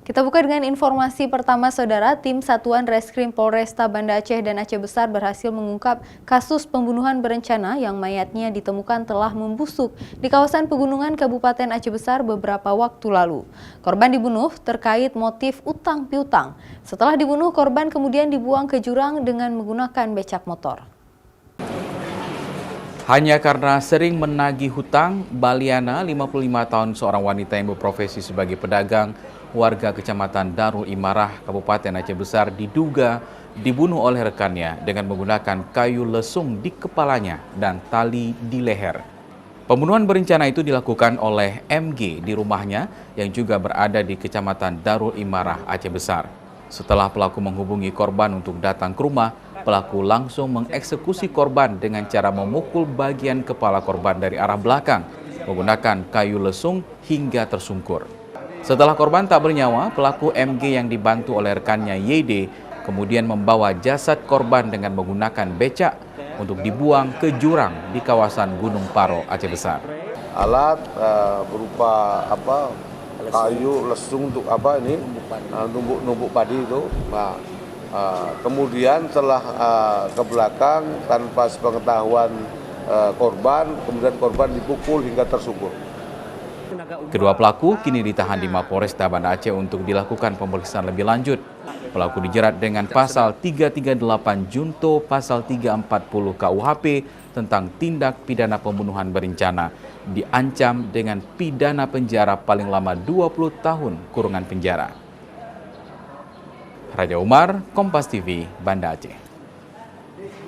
Kita buka dengan informasi pertama, Saudara. Tim Satuan Reskrim Polresta Banda Aceh dan Aceh Besar berhasil mengungkap kasus pembunuhan berencana yang mayatnya ditemukan telah membusuk di kawasan pegunungan Kabupaten Aceh Besar beberapa waktu lalu. Korban dibunuh terkait motif utang piutang. Setelah dibunuh, korban kemudian dibuang ke jurang dengan menggunakan becak motor. Hanya karena sering menagih hutang, Baliana, 55 tahun, seorang wanita yang berprofesi sebagai pedagang, warga Kecamatan Darul Imarah, Kabupaten Aceh Besar, diduga dibunuh oleh rekannya dengan menggunakan kayu lesung di kepalanya dan tali di leher. Pembunuhan berencana itu dilakukan oleh MG di rumahnya yang juga berada di Kecamatan Darul Imarah, Aceh Besar. Setelah pelaku menghubungi korban untuk datang ke rumah, pelaku langsung mengeksekusi korban dengan cara memukul bagian kepala korban dari arah belakang menggunakan kayu lesung hingga tersungkur. Setelah korban tak bernyawa, pelaku MG yang dibantu oleh rekannya YD kemudian membawa jasad korban dengan menggunakan becak untuk dibuang ke jurang di kawasan Gunung Paro, Aceh Besar. Alat berupa kayu lesung untuk numbuk padi itu. Nah, kemudian setelah ke belakang tanpa sepengetahuan korban, kemudian korban dipukul hingga tersungkur. Kedua pelaku kini ditahan di Mapolresta Banda Aceh untuk dilakukan pemeriksaan lebih lanjut. Pelaku dijerat dengan pasal 338 Junto, pasal 340 KUHP tentang tindak pidana pembunuhan berencana. Diancam dengan pidana penjara paling lama 20 tahun kurungan penjara. Raja Umar, Kompas TV, Banda Aceh.